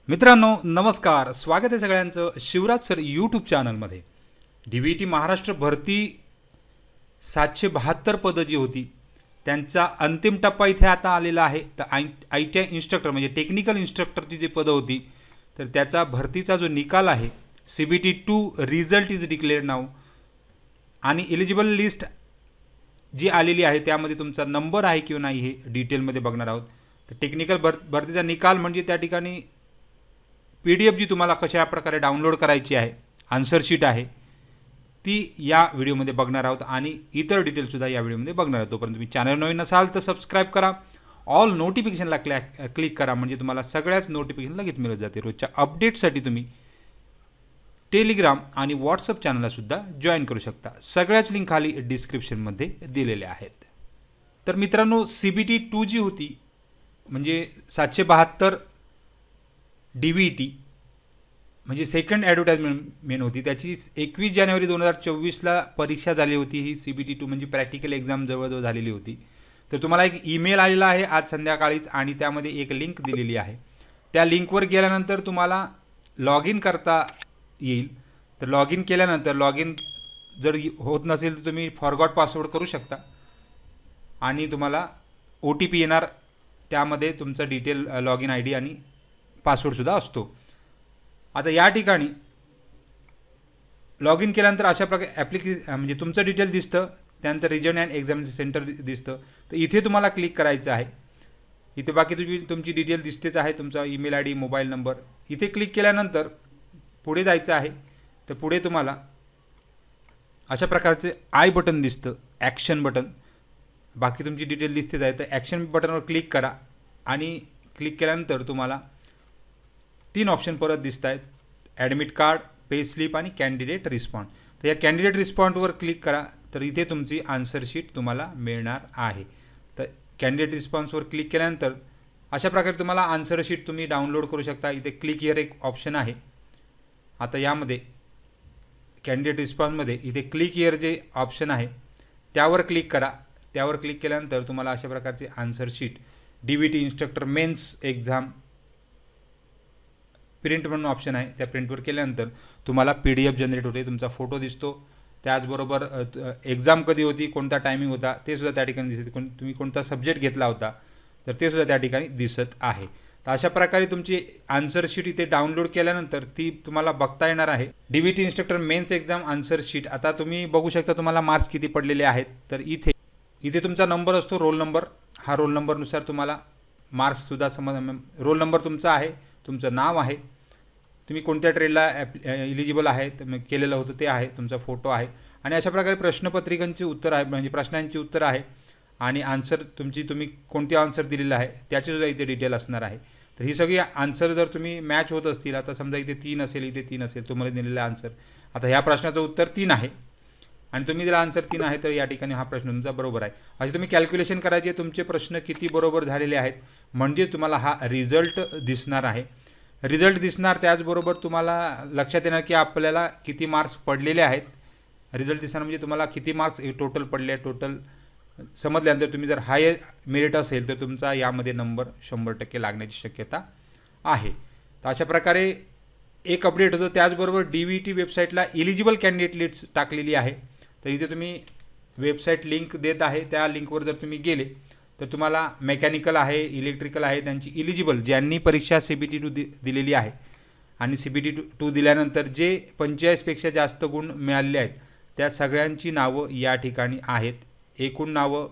मित्रांनो नमस्कार, स्वागत आहे सगळ्यांचं शिवराज सर यूट्यूब चॅनलमध्ये। DVT महाराष्ट्र भरती 772 पदं जी होती त्यांचा अंतिम टप्पा इथे आता आलेला आहे। तर ITI इन्स्ट्रक्टर म्हणजे टेक्निकल इन्स्ट्रक्टरची जी पदं होती तर त्याचा भरतीचा जो निकाल आहे CBT2 result is declared now आणि एलिजिबल लिस्ट जी आलेली आहे त्यामध्ये तुमचा नंबर आहे किंवा नाही हे डिटेलमध्ये बघणार आहोत। तर टेक्निकल भरतीचा निकाल म्हणजे त्या ठिकाणी PDF जी तुम्हाला कशा प्रकारे डाउनलोड करायची आहे, आन्सर शीट आहे ती या व्हिडिओमध्ये बघणार आहोत आणि इतर डिटेल्स सुद्धा या व्हिडिओमध्ये बघणार आहोत। तोपर्यंत तुम्ही चॅनल नवीन असाल तर सबस्क्राइब करा, ऑल नोटिफिकेशनला क्लिक करा म्हणजे तुम्हाला सगळ्याच नोटिफिकेशन लगेच मिळत जाते। रोजच्या अपडेटसाठी तुम्ही टेलिग्राम आणि व्हॉट्सअप चॅनलला सुद्धा जॉईन करू शकता। सगळ्याच लिंक खाली डिस्क्रिप्शनमध्ये दिलेल्या आहेत। तर मित्रांनो CBT2 जी होती म्हणजे 772 DVT म्हणजे सेकंड ॲडव्हर्टाइजमेंट होती, त्याची 21 जानेवारी 2024ला परीक्षा झाली होती। ही CBT2 म्हणजे प्रॅक्टिकल एक्झाम जवळजवळ झालेली होती। तर तुम्हाला एक ईमेल आलेला आहे आज संध्याकाळीच आणि त्यामध्ये एक लिंक दिलेली आहे। त्या लिंकवर गेल्यानंतर तुम्हाला लॉग इन करता येईल। तर लॉग इन केल्यानंतर लॉग इन जर होत नसेल तर तुम्ही फॉरगॉट पासवर्ड करू शकता आणि तुम्हाला OTP येणार, त्यामध्ये तुमचा डिटेल लॉग इन ID आणि पासवर्डसुद्धा असतो। आता या ठिकाणी लॉग इन केल्यानंतर अशा प्रकारे म्हणजे तुमचं डिटेल दिसतं, त्यानंतर रिजन अँड एक्झामिनेशन सेंटर दिसतं। तर इथे तुम्हाला क्लिक करायचं आहे। इथे बाकी तुमची डिटेल दिसतेच आहे, तुमचा ईमेल ID, मोबाईल नंबर। इथे क्लिक केल्यानंतर पुढे जायचं आहे। तर पुढे तुम्हाला अशा प्रकारचे आय बटन दिसतं, ॲक्शन बटन। बाकी तुमची डिटेल दिसतेच आहे, तर ॲक्शन बटनवर क्लिक करा आणि क्लिक केल्यानंतर तुम्हाला 3 ऑप्शन परत दिसत आहेत, ॲडमिट कार्ड, पे स्लिप आणि कॅन्डिडेट रिस्पॉन्ड। तर या कॅन्डिडेट रिस्पॉन्डवर क्लिक करा तर इथे तुमची आन्सर शीट तुम्हाला मिळणार आहे। तर कॅन्डिडेट रिस्पॉन्सवर क्लिक केल्यानंतर अशा प्रकारे तुम्हाला आन्सर शीट तुम्ही डाउनलोड करू शकता। इथे क्लिक हिअर एक ऑप्शन आहे। आता यामध्ये कॅन्डिडेट रिस्पॉन्समध्ये इथे क्लिक हिअर जे ऑप्शन आहे त्यावर क्लिक करा। त्यावर क्लिक केल्यानंतर तुम्हाला अशा प्रकारचे answer sheet DVT instructor mains exam print म्हणून ऑप्शन आहे, त्या प्रिंटवर केल्यानंतर तुम्हाला PDF जनरेट होते, तुमचा फोटो दिसतो, त्याचबरोबर एक्झाम कधी होती, कोणता टायमिंग होता ते सुद्धा त्या ठिकाणी दिसते, तुम्ही कोणता सब्जेक्ट घेतला होता तर ते सुद्धा त्या ठिकाणी दिसत आहे। तर अशा प्रकारे तुमची आन्सर शीट इथे डाउनलोड केल्यानंतर ती तुम्हाला बघता येणार आहे। DVT instructor mains exam answer sheet. आता तुम्ही बघू शकता तुम्हाला मार्क्स किती पडलेले आहेत। तर इथे तुमचा नंबर असतो, रोल नंबर। हा रोल नंबरनुसार तुम्हाला मार्क्ससुद्धा रोल नंबर तुमचा आहे, तुमचं नाव आहे, तुम्ही कोणत्या ट्रेडला एलिजिबल आहे केलेलं होतं ते आहे, तुमचा फोटो आहे आणि अशा प्रकारे प्रश्नपत्रिकांची उत्तर आहे म्हणजे प्रश्नांची उत्तर आहे आणि आन्सर तुम्ही कोणते आन्सर दिलेलं आहे त्याचीसुद्धा इथे डिटेल असणार आहे। तर ही सगळी आन्सर जर तुम्ही मॅच होत असतील, आता समजा इथे 3 असेल, इथे 3 असेल, तुम्हाला दिलेला आन्सर, आता ह्या प्रश्नाचं उत्तर 3 आहे आणि तुम्ही दिला आन्सर 3 आहे तर या ठिकाणी हा प्रश्न तुमचा बरोबर आहे। असे तुम्ही कॅल्क्युलेशन करायचे तुमचे प्रश्न किती बरोबर झालेले आहेत म्हणजे तुम्हाला हा रिझल्ट दिसणार आहे। रिझल्ट दिसणार, त्याचबरोबर तुम्हाला लक्षात येणार की आपल्याला किती मार्क्स पडलेले आहेत। रिझल्ट दिसणार म्हणजे तुम्हाला किती मार्क्स टोटल पडले, टोटल समजल्यानंतर तुम्ही जर हाय मेरिट असेल तर तुमचा यामध्ये नंबर 100% लागण्याची शक्यता आहे। तर अशा प्रकारे एक अपडेट होतं। त्याचबरोबर DVT वेबसाईटला एलिजिबल कॅन्डिडेट लिस्ट टाकलेली आहे। तर इथे तुम्ही वेबसाईट लिंक देत आहे, त्या लिंकवर जर तुम्ही गेले तर तुम्हाला मेकॅनिकल आहे, इलेक्ट्रिकल आहे, त्यांची एलिजिबल ज्यांनी परीक्षा CBT2 दिलेली आहे आणि CBT2 दिल्यानंतर जे 45पेक्षा जास्त गुण मिळालेले आहेत त्या सगळ्यांची नावं या ठिकाणी आहेत। एकूण नावं,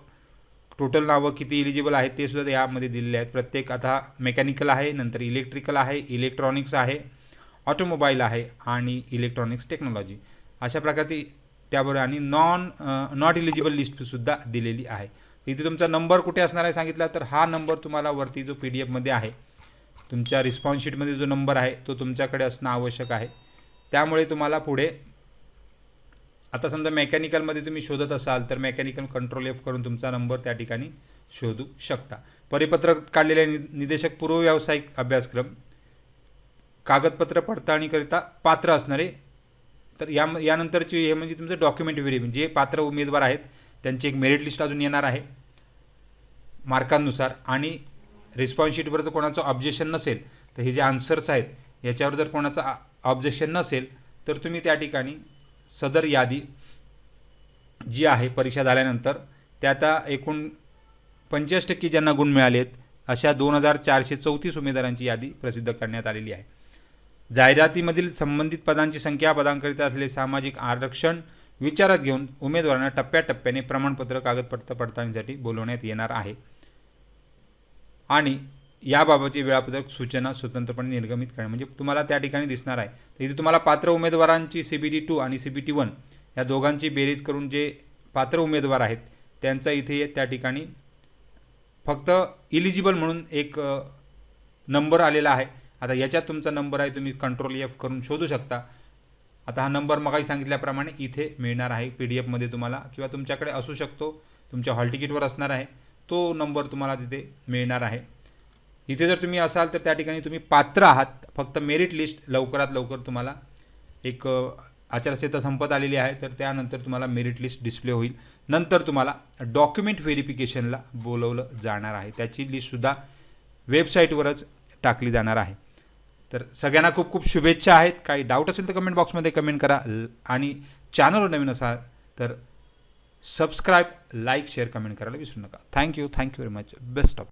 टोटल नावं किती एलिजिबल आहेत ते सुद्धा यामध्ये दिलेले आहेत। प्रत्येक आता मेकॅनिकल आहे, नंतर इलेक्ट्रिकल आहे, इलेक्ट्रॉनिक्स आहे, ऑटोमोबाईल आहे आणि इलेक्ट्रॉनिक्स टेक्नॉलॉजी अशा प्रकारची त्याबरोबर आणि नॉट एलिजिबल लिस्टसुद्धा दिलेली आहे। इथे तुमचा नंबर कुठे असणार आहे सांगितला तर हा नंबर तुम्हाला वरती जो PDF आहे तुमच्या रिस्पॉन्स शीटमध्ये जो नंबर आहे तो तुमच्याकडे असणं आवश्यक आहे। त्यामुळे तुम्हाला पुढे आता समजा मेकॅनिकलमध्ये तुम्ही शोधत असाल तर मेकॅनिकल कंट्रोल F करून तुमचा नंबर त्या ठिकाणी शोधू शकता। परिपत्रक काढलेले निदेशक पूर्व व्यावसायिक अभ्यासक्रम कागदपत्र पडताळणीकरिता पात्र असणारे, तर यानंतरची हे म्हणजे तुमचं डॉक्युमेंट व्हेरिफिकेशन जे पात्र उमेदवार आहेत त्यांची एक मेरिट लिस्ट अजून येणार आहे मार्कांनुसार आणि रिस्पॉन्स शीटवर जर कोणाचं ऑब्जेक्शन नसेल तर हे जे आन्सर्स आहेत याच्यावर जर कोणाचं ऑब्जेक्शन नसेल तर तुम्ही त्या ठिकाणी सदर यादी जी आहे परीक्षा झाल्यानंतर त्यात एकूण 85% ज्यांना गुण मिळाले आहेत अशा 2434 उमेदवारांची यादी प्रसिद्ध करण्यात आलेली आहे. जाहिरातीमधील संबंधित पदांची संख्या, पदांकरिता असलेले सामाजिक आरक्षण विचारात घेऊन उमेदवारांना टप्प्याटप्प्याने प्रमाणपत्र कागदपत्र पडताळणीसाठी बोलवण्यात येणार आहे आणि याबाबतचे वेळापत्रक सूचना स्वतंत्रपणे निर्गमित करणे. म्हणजे तुम्हाला त्या ठिकाणी दिसणार आहे. तर इथे तुम्हाला पात्र उमेदवारांची CBT 2 आणि CBT 1 या दोघांची बेरीज करून जे पात्र उमेदवार आहेत त्यांचा इथे त्या ठिकाणी फक्त इलिजिबल म्हणून एक नंबर आलेला आहे. आता याच्यात तुमचा नंबर आहे, तुम्ही कंट्रोल F करून शोधू शकता. आता हा नंबर मगाही सांगितल्याप्रमाणे इथे मिळणार आहे PDF तुम्हाला, किंवा तुमच्याकडे असू शकतो, तुमच्या हॉल तिकीटवर असणार आहे, तो नंबर तुम्हाला तिथे मिळणार आहे. इथे जर तुम्ही असाल तर त्या ठिकाणी तुम्ही पात्र आहात. फक्त मेरिट लिस्ट लवकरात लवकर तुम्हाला एक आचारसंहिता संपत आलेली आहे तर त्यानंतर तुम्हाला मेरिट लिस्ट डिस्प्ले होईल. नंतर तुम्हाला डॉक्युमेंट व्हेरिफिकेशनला बोलवलं जाणार आहे. त्याची लिस्टसुद्धा वेबसाईटवरच टाकली जाणार आहे. तर सगळ्यांना खूप खूप शुभेच्छा आहेत. काही डाऊट असेल तर कमेंट बॉक्समध्ये कमेंट करा आणि चॅनलवर नवीन असाल तर सबस्क्राईब, लाईक, शेअर, कमेंट करायला विसरू नका. Thank you very much. Best of